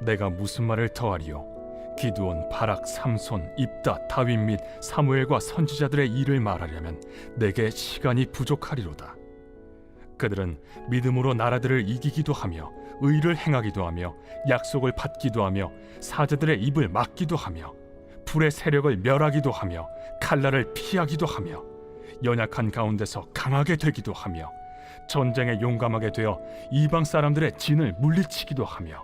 내가 무슨 말을 더하리요? 기드온, 바락, 삼손, 입다, 다윗 및 사무엘과 선지자들의 일을 말하려면 내게 시간이 부족하리로다. 그들은 믿음으로 나라들을 이기기도 하며 의를 행하기도 하며 약속을 받기도 하며 사자들의 입을 막기도 하며 불의 세력을 멸하기도 하며 칼날을 피하기도 하며 연약한 가운데서 강하게 되기도 하며 전쟁에 용감하게 되어 이방 사람들의 진을 물리치기도 하며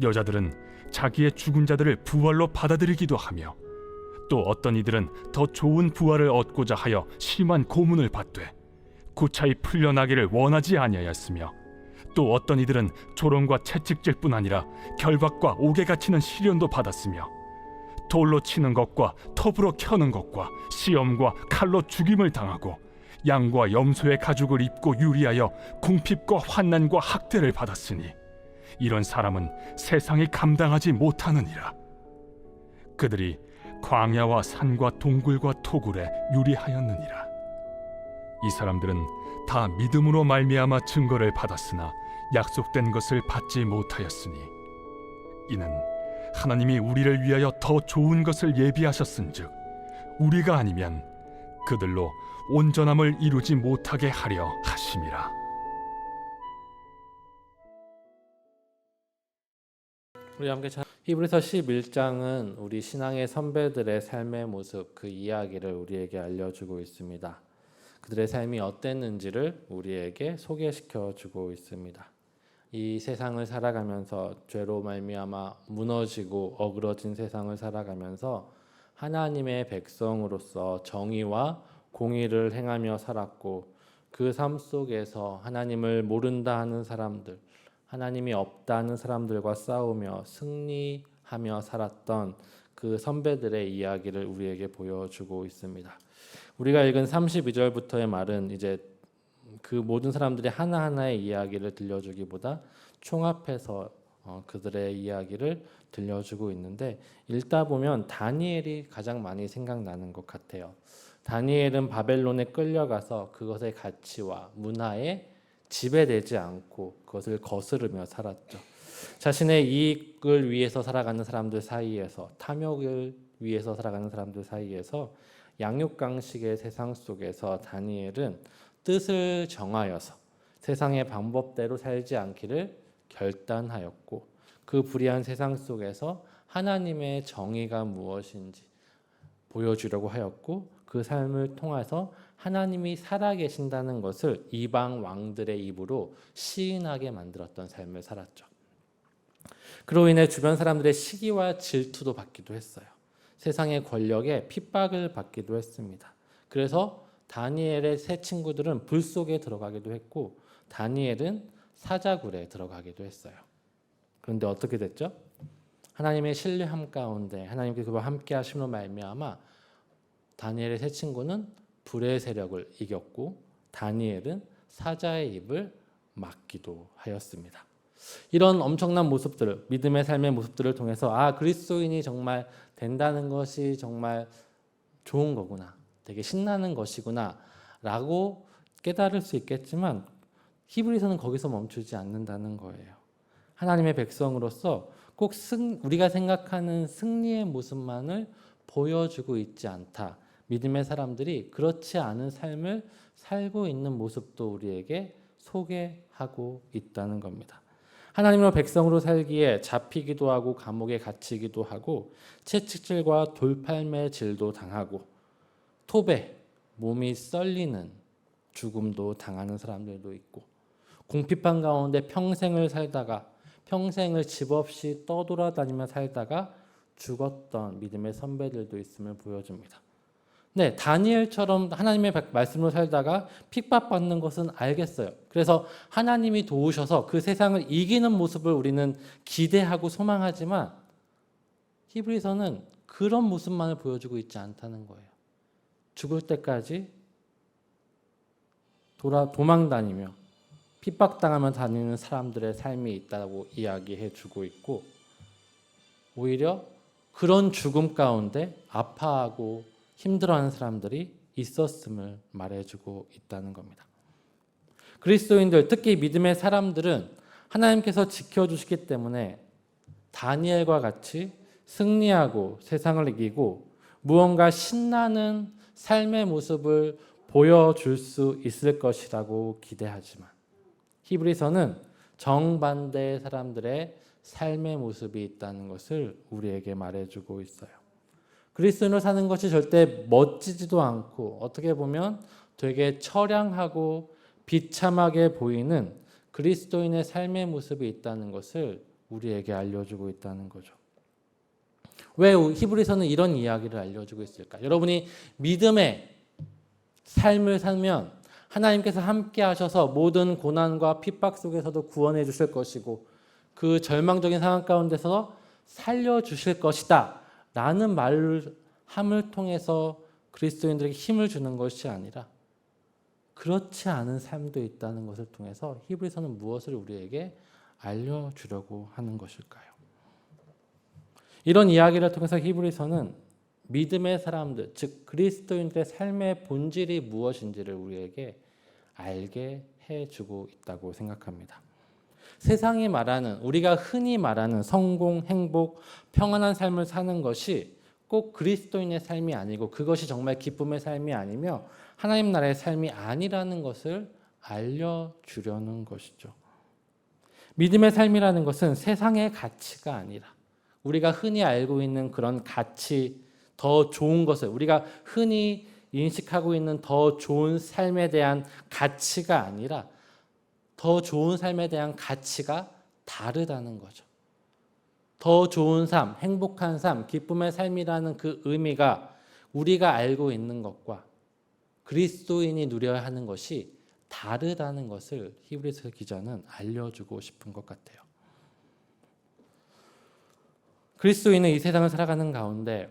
여자들은 자기의 죽은 자들을 부활로 받아들이기도 하며 또 어떤 이들은 더 좋은 부활을 얻고자 하여 심한 고문을 받되 구차히 풀려나기를 원하지 아니하였으며 또 어떤 이들은 조롱과 채찍질뿐 아니라 결박과 옥에 갇히는 시련도 받았으며 돌로 치는 것과 톱으로 켜는 것과 시험과 칼로 죽임을 당하고 양과 염소의 가죽을 입고 유리하여 궁핍과 환난과 학대를 받았으니 이런 사람은 세상이 감당하지 못하느니라. 그들이 광야와 산과 동굴과 토굴에 유리하였느니라. 이 사람들은 다 믿음으로 말미암아 증거를 받았으나 약속된 것을 받지 못하였으니 이는 하나님이 우리를 위하여 더 좋은 것을 예비하셨은즉 우리가 아니면 그들로 온전함을 이루지 못하게 하려 하심이라. 우리 함께 히브리서 11장은 우리 신앙의 선배들의 삶의 모습, 그 이야기를 우리에게 알려주고 있습니다. 그들의 삶이 어땠는지를 우리에게 소개시켜 주고 있습니다. 이 세상을 살아가면서 죄로 말미암아 무너지고 어그러진 세상을 살아가면서 하나님의 백성으로서 정의와 공의를 행하며 살았고 그 삶 속에서 하나님을 모른다 하는 사람들, 하나님이 없다는 사람들과 싸우며 승리하며 살았던 그 선배들의 이야기를 우리에게 보여주고 있습니다. 우리가 읽은 32절부터의 말은 이제 그 모든 사람들이 하나하나의 이야기를 들려주기보다 총합해서 그들의 이야기를 들려주고 있는데 읽다 보면 다니엘이 가장 많이 생각나는 것 같아요. 다니엘은 바벨론에 끌려가서 그것의 가치와 문화에 지배되지 않고 그것을 거스르며 살았죠. 자신의 이익을 위해서 살아가는 사람들 사이에서, 탐욕을 위해서 살아가는 사람들 사이에서 양육강식의 세상 속에서 다니엘은 뜻을 정하여서 세상의 방법대로 살지 않기를 결단하였고 그 불의한 세상 속에서 하나님의 정의가 무엇인지 보여주려고 하였고 그 삶을 통해서 하나님이 살아계신다는 것을 이방 왕들의 입으로 시인하게 만들었던 삶을 살았죠. 그로 인해 주변 사람들의 시기와 질투도 받기도 했어요. 세상의 권력에 핍박을 받기도 했습니다. 그래서 다니엘의 세 친구들은 불 속에 들어가기도 했고 다니엘은 사자굴에 들어가기도 했어요. 그런데 어떻게 됐죠? 하나님의 신뢰함 가운데 하나님께 그와 함께 하심으로 말미암아 다니엘의 세 친구는 불의 세력을 이겼고 다니엘은 사자의 입을 막기도 하였습니다. 이런 엄청난 모습들, 믿음의 삶의 모습들을 통해서 그리스도인이 정말 된다는 것이 정말 좋은 거구나, 되게 신나는 것이구나 라고 깨달을 수 있겠지만 히브리서는 거기서 멈추지 않는다는 거예요. 하나님의 백성으로서 꼭 우리가 생각하는 승리의 모습만을 보여주고 있지 않다. 믿음의 사람들이 그렇지 않은 삶을 살고 있는 모습도 우리에게 소개하고 있다는 겁니다. 하나님의 백성으로 살기에 잡히기도 하고 감옥에 갇히기도 하고 채찍질과 돌팔매질도 당하고 톱에 몸이 썰리는 죽음도 당하는 사람들도 있고 궁핍한 가운데 평생을 살다가 평생을 집 없이 떠돌아다니며 살다가 죽었던 믿음의 선배들도 있음을 보여줍니다. 네, 다니엘처럼 하나님의 말씀으로 살다가 핍박받는 것은 알겠어요. 그래서 하나님이 도우셔서 그 세상을 이기는 모습을 우리는 기대하고 소망하지만 히브리서는 그런 모습만을 보여주고 있지 않다는 거예요. 죽을 때까지 도망다니며 핍박당하며 다니는 사람들의 삶이 있다고 이야기해 주고 있고 오히려 그런 죽음 가운데 아파하고 힘들어하는 사람들이 있었음을 말해주고 있다는 겁니다. 그리스도인들, 특히 믿음의 사람들은 하나님께서 지켜주시기 때문에 다니엘과 같이 승리하고 세상을 이기고 무언가 신나는 삶의 모습을 보여줄 수 있을 것이라고 기대하지만 히브리서는 정반대의 사람들의 삶의 모습이 있다는 것을 우리에게 말해주고 있어요. 그리스도인으로 사는 것이 절대 멋지지도 않고 어떻게 보면 되게 처량하고 비참하게 보이는 그리스도인의 삶의 모습이 있다는 것을 우리에게 알려주고 있다는 거죠. 왜 히브리서는 이런 이야기를 알려주고 있을까? 여러분이 믿음의 삶을 살면 하나님께서 함께 하셔서 모든 고난과 핍박 속에서도 구원해 주실 것이고 그 절망적인 상황 가운데서 살려주실 것이다 라는 말함을 통해서 그리스도인들에게 힘을 주는 것이 아니라 그렇지 않은 삶도 있다는 것을 통해서 히브리서는 무엇을 우리에게 알려주려고 하는 것일까요? 이런 이야기를 통해서 히브리서는 믿음의 사람들, 즉 그리스도인들의 삶의 본질이 무엇인지를 우리에게 알게 해주고 있다고 생각합니다. 세상이 말하는, 우리가 흔히 말하는 성공, 행복, 평안한 삶을 사는 것이 꼭 그리스도인의 삶이 아니고 그것이 정말 기쁨의 삶이 아니며 하나님 나라의 삶이 아니라는 것을 알려주려는 것이죠. 믿음의 삶이라는 것은 세상의 가치가 아니라 우리가 흔히 알고 있는 그런 가치, 더 좋은 것을 우리가 흔히 인식하고 있는 더 좋은 삶에 대한 가치가 아니라 더 좋은 삶에 대한 가치가 다르다는 거죠. 더 좋은 삶, 행복한 삶, 기쁨의 삶이라는 그 의미가 우리가 알고 있는 것과 그리스도인이 누려야 하는 것이 다르다는 것을 히브리서 기자는 알려주고 싶은 것 같아요. 그리스도인은 이 세상을 살아가는 가운데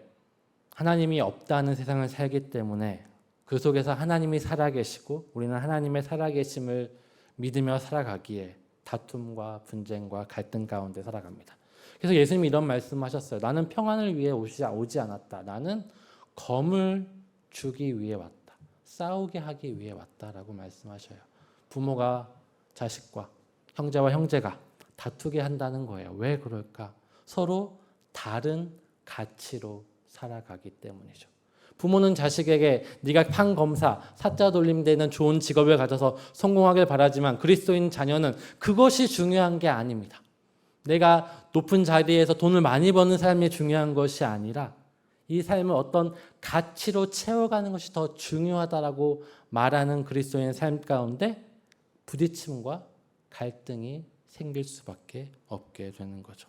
하나님이 없다는 세상을 살기 때문에 그 속에서 하나님이 살아계시고 우리는 하나님의 살아계심을 믿으며 살아가기에 다툼과 분쟁과 갈등 가운데 살아갑니다. 그래서 예수님이 이런 말씀하셨어요. 나는 평안을 위해 오지 않았다. 나는 검을 주기 위해 왔다. 싸우게 하기 위해 왔다라고 말씀하셔요. 부모가 자식과 형제와 형제가 다투게 한다는 거예요. 왜 그럴까? 서로 다른 가치로 살아가기 때문이죠. 부모는 자식에게 네가 판검사, 사자 돌림되는 좋은 직업을 가져서 성공하길 바라지만 그리스도인 자녀는 그것이 중요한 게 아닙니다. 내가 높은 자리에서 돈을 많이 버는 삶이 중요한 것이 아니라 이 삶을 어떤 가치로 채워가는 것이 더 중요하다라고 말하는 그리스도인의 삶 가운데 부딪힘과 갈등이 생길 수밖에 없게 되는 거죠.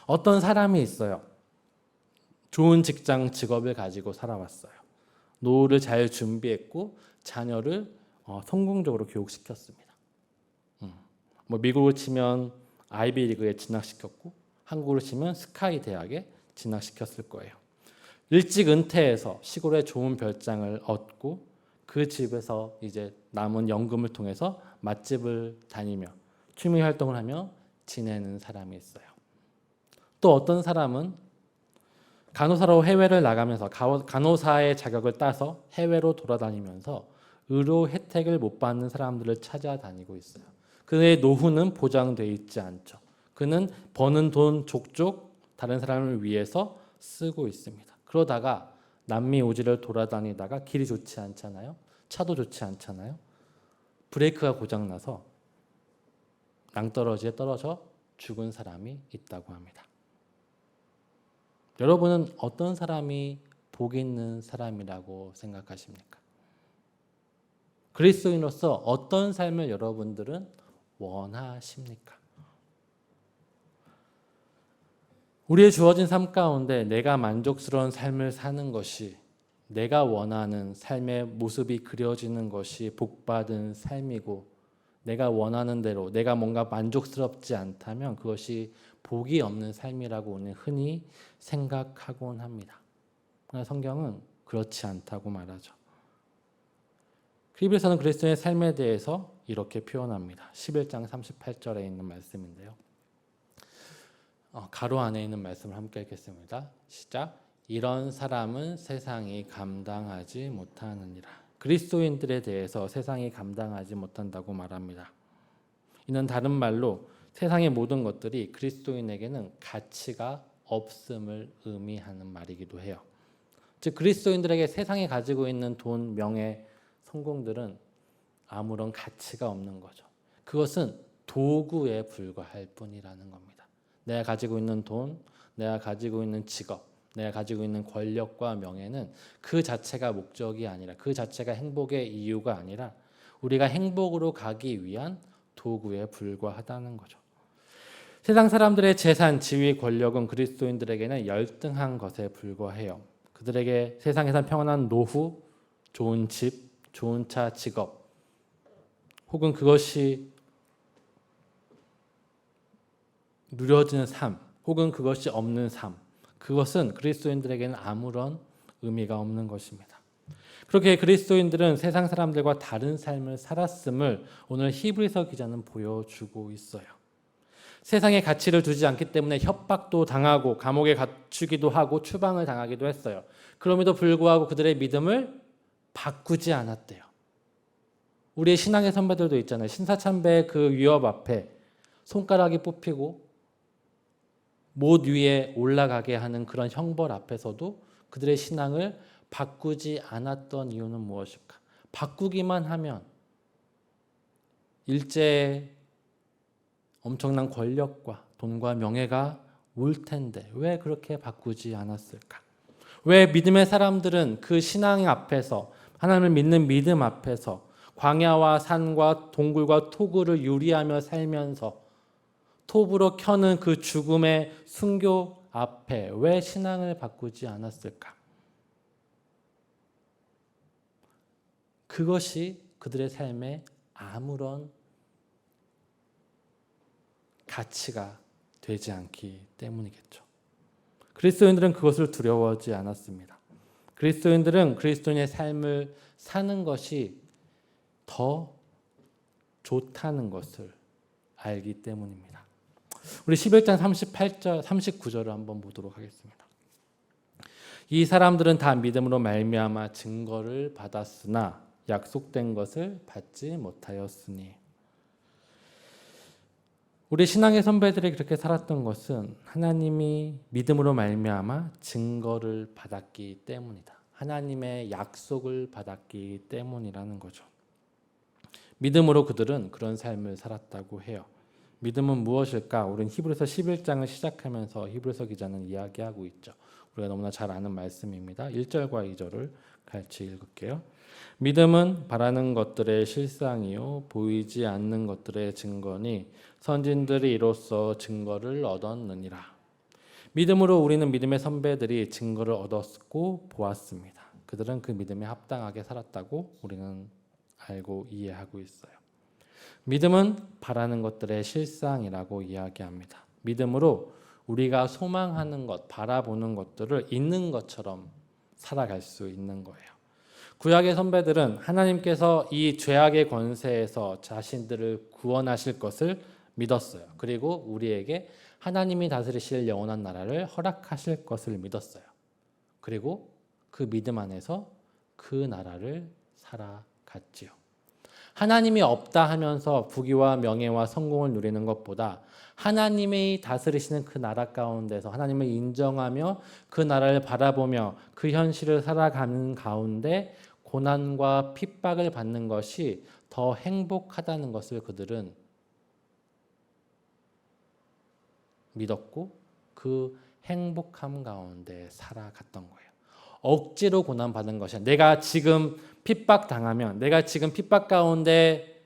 어떤 사람이 있어요. 좋은 직장, 직업을 가지고 살아왔어요. 노후를 잘 준비했고 자녀를 성공적으로 교육시켰습니다. 미국으로 치면 아이비리그에 진학시켰고 한국으로 치면 스카이 대학에 진학시켰을 거예요. 일찍 은퇴해서 시골에 좋은 별장을 얻고 그 집에서 이제 남은 연금을 통해서 맛집을 다니며 취미 활동을 하며 지내는 사람이 있어요. 또 어떤 사람은 간호사로 해외를 나가면서 간호사의 자격을 따서 해외로 돌아다니면서 의료 혜택을 못 받는 사람들을 찾아다니고 있어요. 그의 노후는 보장되어 있지 않죠. 그는 버는 돈 족족 다른 사람을 위해서 쓰고 있습니다. 그러다가 남미 오지를 돌아다니다가 길이 좋지 않잖아요. 차도 좋지 않잖아요. 브레이크가 고장나서 낭떠러지에 떨어져 죽은 사람이 있다고 합니다. 여러분은 어떤 사람이 복 있는 사람이라고 생각하십니까? 그리스도인으로서 어떤 삶을 여러분들은 원하십니까? 우리의 주어진 삶 가운데 내가 만족스러운 삶을 사는 것이 내가 원하는 삶의 모습이 그려지는 것이 복받은 삶이고 내가 원하는 대로 내가 뭔가 만족스럽지 않다면 그것이 복이 없는 삶이라고 우리는 흔히 생각하곤 합니다. 그러나 성경은 그렇지 않다고 말하죠. 히브리서는 그리스도의 삶에 대해서 이렇게 표현합니다. 11장 38절에 있는 말씀인데요. 가로 안에 있는 말씀을 함께 읽겠습니다. 시작. 이런 사람은 세상이 감당하지 못하느니라. 그리스도인들에 대해서 세상이 감당하지 못한다고 말합니다. 이는 다른 말로 세상의 모든 것들이 그리스도인에게는 가치가 없음을 의미하는 말이기도 해요. 즉 그리스도인들에게 세상에 가지고 있는 돈, 명예, 성공들은 아무런 가치가 없는 거죠. 그것은 도구에 불과할 뿐이라는 겁니다. 내가 가지고 있는 돈, 내가 가지고 있는 직업, 내가 가지고 있는 권력과 명예는 그 자체가 목적이 아니라, 그 자체가 행복의 이유가 아니라 우리가 행복으로 가기 위한 도구에 불과하다는 거죠. 세상 사람들의 재산, 지위, 권력은 그리스도인들에게는 열등한 것에 불과해요. 그들에게 세상에서 평안한 노후, 좋은 집, 좋은 차, 직업, 혹은 그것이 누려지는 삶, 혹은 그것이 없는 삶, 그것은 그리스도인들에게는 아무런 의미가 없는 것입니다. 그렇게 그리스도인들은 세상 사람들과 다른 삶을 살았음을 오늘 히브리서 기자는 보여주고 있어요. 세상에 가치를 두지 않기 때문에 협박도 당하고 감옥에 갇히기도 하고 추방을 당하기도 했어요. 그럼에도 불구하고 그들의 믿음을 바꾸지 않았대요. 우리의 신앙의 선배들도 있잖아요. 신사참배의 그 위협 앞에 손가락이 뽑히고 못 위에 올라가게 하는 그런 형벌 앞에서도 그들의 신앙을 바꾸지 않았던 이유는 무엇일까? 바꾸기만 하면 일제의 엄청난 권력과 돈과 명예가 올 텐데 왜 그렇게 바꾸지 않았을까? 왜 믿음의 사람들은 그 신앙 앞에서, 하나님을 믿는 믿음 앞에서 광야와 산과 동굴과 토굴을 유리하며 살면서 톱으로 켜는 그 죽음의 순교 앞에 왜 신앙을 바꾸지 않았을까? 그것이 그들의 삶에 아무런 가치가 되지 않기 때문이겠죠. 그리스도인들은 그것을 두려워하지 않았습니다. 그리스도인들은 그리스도인의 삶을 사는 것이 더 좋다는 것을 알기 때문입니다. 우리 11장 38절, 39절을 한번 보도록 하겠습니다. 이 사람들은 다 믿음으로 말미암아 증거를 받았으나 약속된 것을 받지 못하였으니. 우리 신앙의 선배들이 그렇게 살았던 것은 하나님이 믿음으로 말미암아 증거를 받았기 때문이다. 하나님의 약속을 받았기 때문이라는 거죠. 믿음으로 그들은 그런 삶을 살았다고 해요. 믿음은 무엇일까? 우리는 히브리서 11장을 시작하면서 히브리서 기자는 이야기하고 있죠. 우리가 너무나 잘 아는 말씀입니다. 1절과 2절을 같이 읽을게요. 믿음은 바라는 것들의 실상이요 보이지 않는 것들의 증거니 선진들이 이로써 증거를 얻었느니라. 믿음으로 우리는 믿음의 선배들이 증거를 얻었고 보았습니다. 그들은 그 믿음에 합당하게 살았다고 우리는 알고 이해하고 있어요. 믿음은 바라는 것들의 실상이라고 이야기합니다. 믿음으로 우리가 소망하는 것, 바라보는 것들을 있는 것처럼 살아갈 수 있는 거예요. 구약의 선배들은 하나님께서 이 죄악의 권세에서 자신들을 구원하실 것을 믿었어요. 그리고 우리에게 하나님이 다스리실 영원한 나라를 허락하실 것을 믿었어요. 그리고 그 믿음 안에서 그 나라를 살아갔지요. 하나님이 없다 하면서 부귀와 명예와 성공을 누리는 것보다 하나님이 다스리시는 그 나라 가운데서 하나님을 인정하며 그 나라를 바라보며 그 현실을 살아가는 가운데 고난과 핍박을 받는 것이 더 행복하다는 것을 그들은 믿었고 그 행복함 가운데 살아갔던 거예요. 억지로 고난받은 것이 아니라 내가 지금 핍박당하면, 내가 지금 핍박 가운데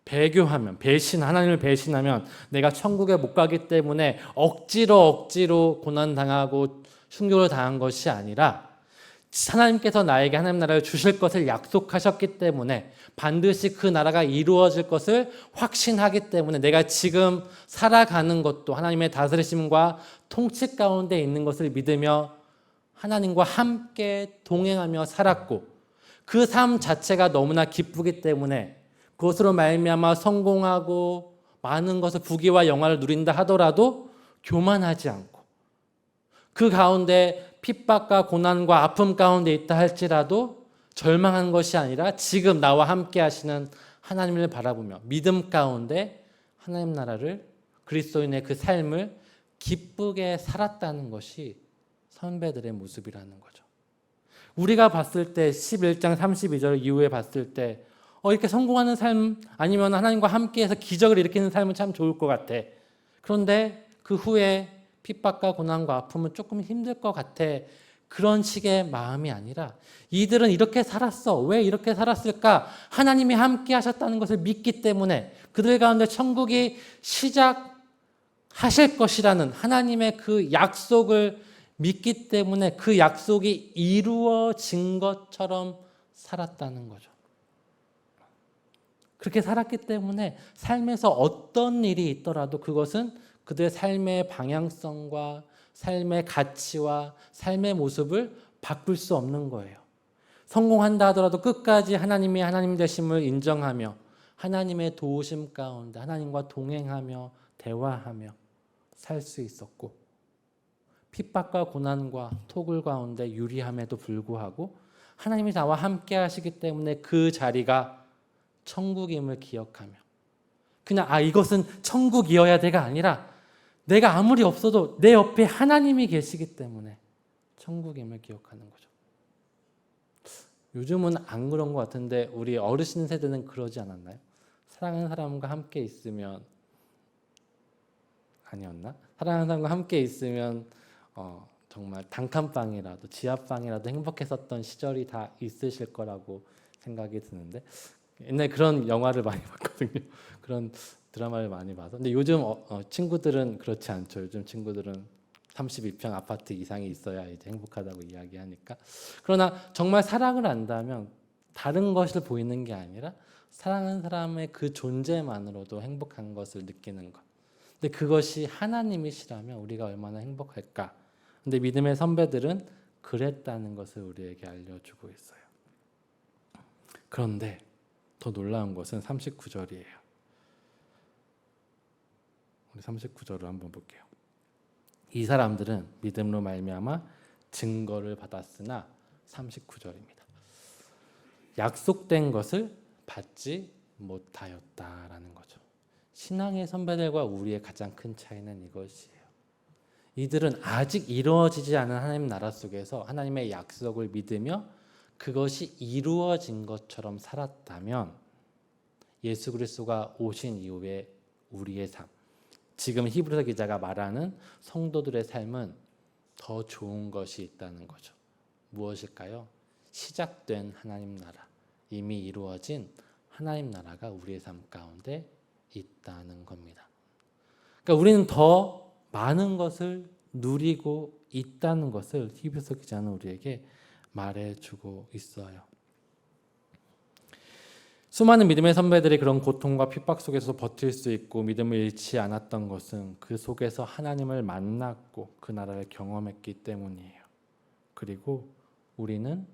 배교하면, 하나님을 배신하면 내가 천국에 못 가기 때문에 억지로 고난당하고 순교를 당한 것이 아니라 하나님께서 나에게 하나님 나라를 주실 것을 약속하셨기 때문에 반드시 그 나라가 이루어질 것을 확신하기 때문에 내가 지금 살아가는 것도 하나님의 다스리심과 통치 가운데 있는 것을 믿으며 하나님과 함께 동행하며 살았고 그 삶 자체가 너무나 기쁘기 때문에 그것으로 말미암아 성공하고 많은 것을 부귀와 영화를 누린다 하더라도 교만하지 않고 그 가운데 핍박과 고난과 아픔 가운데 있다 할지라도 절망한 것이 아니라 지금 나와 함께 하시는 하나님을 바라보며 믿음 가운데 하나님 나라를 그리스도인의 그 삶을 기쁘게 살았다는 것이 선배들의 모습이라는 거죠. 우리가 봤을 때 11장 32절 이후에 봤을 때 이렇게 성공하는 삶 아니면 하나님과 함께해서 기적을 일으키는 삶은 참 좋을 것 같아. 그런데 그 후에 핍박과 고난과 아픔은 조금 힘들 것 같아. 그런 식의 마음이 아니라 이들은 이렇게 살았어. 왜 이렇게 살았을까? 하나님이 함께 하셨다는 것을 믿기 때문에 그들 가운데 천국이 시작하실 것이라는 하나님의 그 약속을 믿기 때문에 그 약속이 이루어진 것처럼 살았다는 거죠. 그렇게 살았기 때문에 삶에서 어떤 일이 있더라도 그것은 그들의 삶의 방향성과 삶의 가치와 삶의 모습을 바꿀 수 없는 거예요. 성공한다 하더라도 끝까지 하나님이 하나님 되심을 인정하며 하나님의 도우심 가운데 하나님과 동행하며 대화하며 살 수 있었고, 핍박과 고난과 토굴 가운데 유리함에도 불구하고 하나님이 나와 함께 하시기 때문에 그 자리가 천국임을 기억하며, 그냥 이것은 천국이어야 돼가 아니라 내가 아무리 없어도 내 옆에 하나님이 계시기 때문에 천국임을 기억하는 거죠. 요즘은 안 그런 것 같은데 우리 어르신 세대는 그러지 않았나요? 사랑하는 사람과 함께 있으면, 아니었나? 사랑하는 사람과 함께 있으면 정말 단칸방이라도 지하방이라도 행복했었던 시절이 다 있으실 거라고 생각이 드는데, 옛날에 그런 영화를 많이 봤거든요. 그런 드라마를 많이 봐서. 근데 요즘 친구들은 그렇지 않죠. 요즘 친구들은 32평 아파트 이상이 있어야 이제 행복하다고 이야기하니까. 그러나 정말 사랑을 안다면 다른 것을 보이는 게 아니라 사랑하는 사람의 그 존재만으로도 행복한 것을 느끼는 것. 근데 그것이 하나님이시라면 우리가 얼마나 행복할까. 근데 믿음의 선배들은 그랬다는 것을 우리에게 알려주고 있어요. 그런데 더 놀라운 것은 39절이에요. 우리 39절을 한번 볼게요. 이 사람들은 믿음으로 말미암아 증거를 받았으나, 39절입니다. 약속된 것을 받지 못하였다라는 거죠. 신앙의 선배들과 우리의 가장 큰 차이는 이것이에요. 이들은 아직 이루어지지 않은 하나님 나라 속에서 하나님의 약속을 믿으며 그것이 이루어진 것처럼 살았다면, 예수 그리스도가 오신 이후에 우리의 삶, 지금 히브리서 기자가 말하는 성도들의 삶은 더 좋은 것이 있다는 거죠. 무엇일까요? 시작된 하나님 나라, 이미 이루어진 하나님 나라가 우리의 삶 가운데 있다는 겁니다. 그러니까 우리는 더 많은 것을 누리고 있다는 것을 히브리서 기자는 우리에게 말해주고 있어요. 수많은 믿음의 선배들이 그런 고통과 핍박 속에서 버틸 수 있고 믿음을 잃지 않았던 것은 그 속에서 하나님을 만났고 그 나라를 경험했기 때문이에요. 그리고 우리는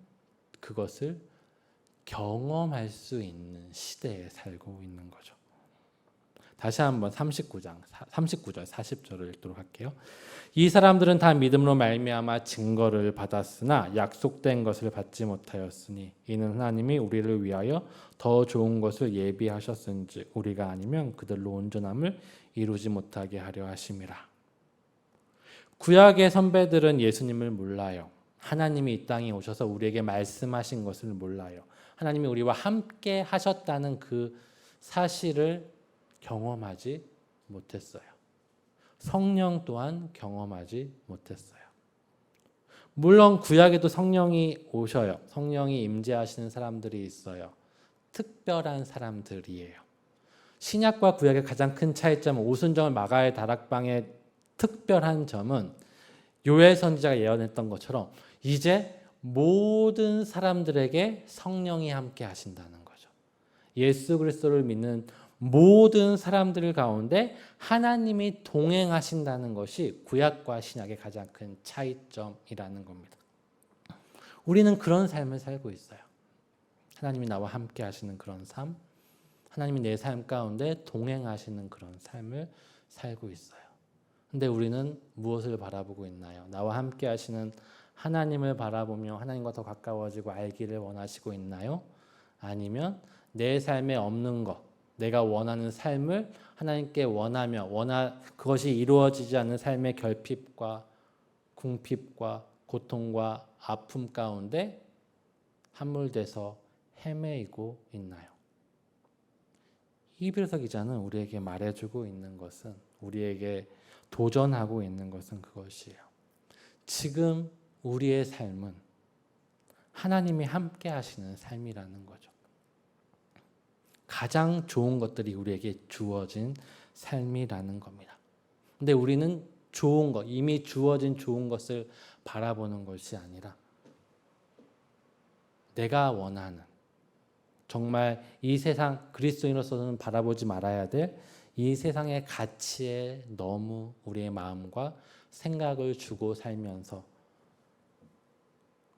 그것을 경험할 수 있는 시대에 살고 있는 거죠. 다시 한번 39절 40절을 읽도록 할게요. 이 사람들은 다 믿음으로 말미암아 증거를 받았으나 약속된 것을 받지 못하였으니 이는 하나님이 우리를 위하여 더 좋은 것을 예비하셨은지 우리가 아니면 그들로 온전함을 이루지 못하게 하려 하심이라. 구약의 선배들은 예수님을 몰라요. 하나님이 이 땅에 오셔서 우리에게 말씀하신 것을 몰라요. 하나님이 우리와 함께 하셨다는 그 사실을 경험하지 못했어요. 성령 또한 경험하지 못했어요. 물론 구약에도 성령이 오셔요. 성령이 임재하시는 사람들이 있어요. 특별한 사람들이에요. 신약과 구약의 가장 큰 차이점은 오순절 마가의 다락방의 특별한 점은 요엘 선지자가 예언했던 것처럼 이제 모든 사람들에게 성령이 함께 하신다는 거죠. 예수 그리스도를 믿는 모든 사람들 가운데 하나님이 동행하신다는 것이 구약과 신약의 가장 큰 차이점이라는 겁니다. 우리는 그런 삶을 살고 있어요. 하나님이 나와 함께 하시는 그런 삶, 하나님이 내 삶 가운데 동행하시는 그런 삶을 살고 있어요. 근데 우리는 무엇을 바라보고 있나요? 나와 함께 하시는 하나님을 바라보며 하나님과 더 가까워지고 알기를 원하시고 있나요? 아니면 내 삶에 없는 것, 내가 원하는 삶을 하나님께 원하며 그것이 이루어지지 않는 삶의 결핍과 궁핍과 고통과 아픔 가운데 함몰돼서 헤매이고 있나요? 히브리서 기자는 우리에게 말해주고 있는 것은, 우리에게 도전하고 있는 것은 그것이에요. 지금 우리의 삶은 하나님이 함께 하시는 삶이라는 거죠. 가장 좋은 것들이 우리에게 주어진 삶이라는 겁니다. 근데 우리는 좋은 것, 이미 주어진 좋은 것을 바라보는 것이 아니라 내가 원하는, 정말 이 세상, 그리스도인으로서는 바라보지 말아야 될 이 세상의 가치에 너무 우리의 마음과 생각을 주고 살면서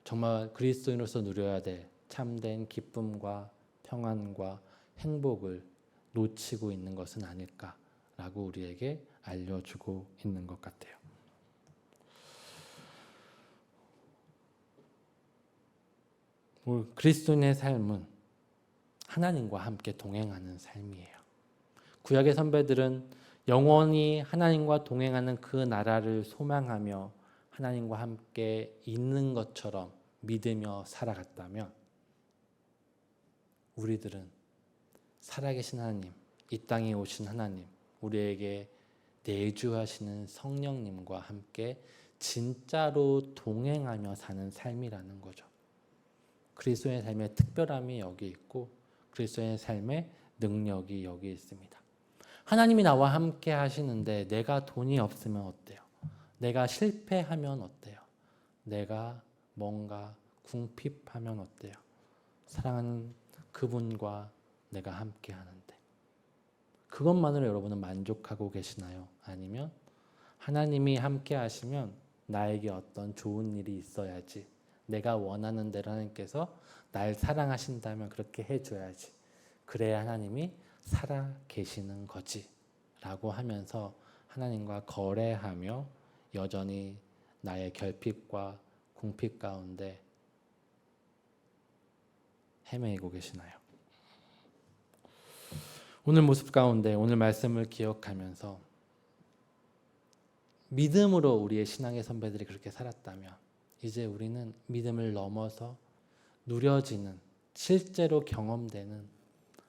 정말 그리스도인으로서 누려야 될 참된 기쁨과 평안과 행복을 놓치고 있는 것은 아닐까라고 우리에게 알려주고 있는 것 같아요. 그리스도인의 삶은 하나님과 함께 동행하는 삶이에요. 구약의 선배들은 영원히 하나님과 동행하는 그 나라를 소망하며 하나님과 함께 있는 것처럼 믿으며 살아갔다면, 우리들은 살아계신 하나님, 이 땅에 오신 하나님, 우리에게 내주하시는 성령님과 함께 진짜로 동행하며 사는 삶이라는 거죠. 그리스도의 삶의 특별함이 여기 있고 그리스도의 삶의 능력이 여기 있습니다. 하나님이 나와 함께 하시는데 내가 돈이 없으면 어때요? 내가 실패하면 어때요? 내가 뭔가 궁핍하면 어때요? 사랑하는 그분과 내가 함께 하는데 그것만으로 여러분은 만족하고 계시나요? 아니면 하나님이 함께 하시면 나에게 어떤 좋은 일이 있어야지, 내가 원하는 대로 하나님께서 날 사랑하신다면 그렇게 해줘야지, 그래야 하나님이 살아 계시는 거지 라고 하면서 하나님과 거래하며 여전히 나의 결핍과 궁핍 가운데 헤매이고 계시나요? 오늘 모습 가운데 오늘 말씀을 기억하면서 믿음으로 우리의 신앙의 선배들이 그렇게 살았다면 이제 우리는 믿음을 넘어서 누려지는, 실제로 경험되는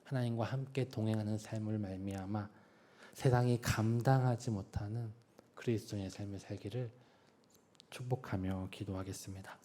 하나님과 함께 동행하는 삶을 말미암아 세상이 감당하지 못하는 그리스도인의 삶을 살기를 축복하며 기도하겠습니다.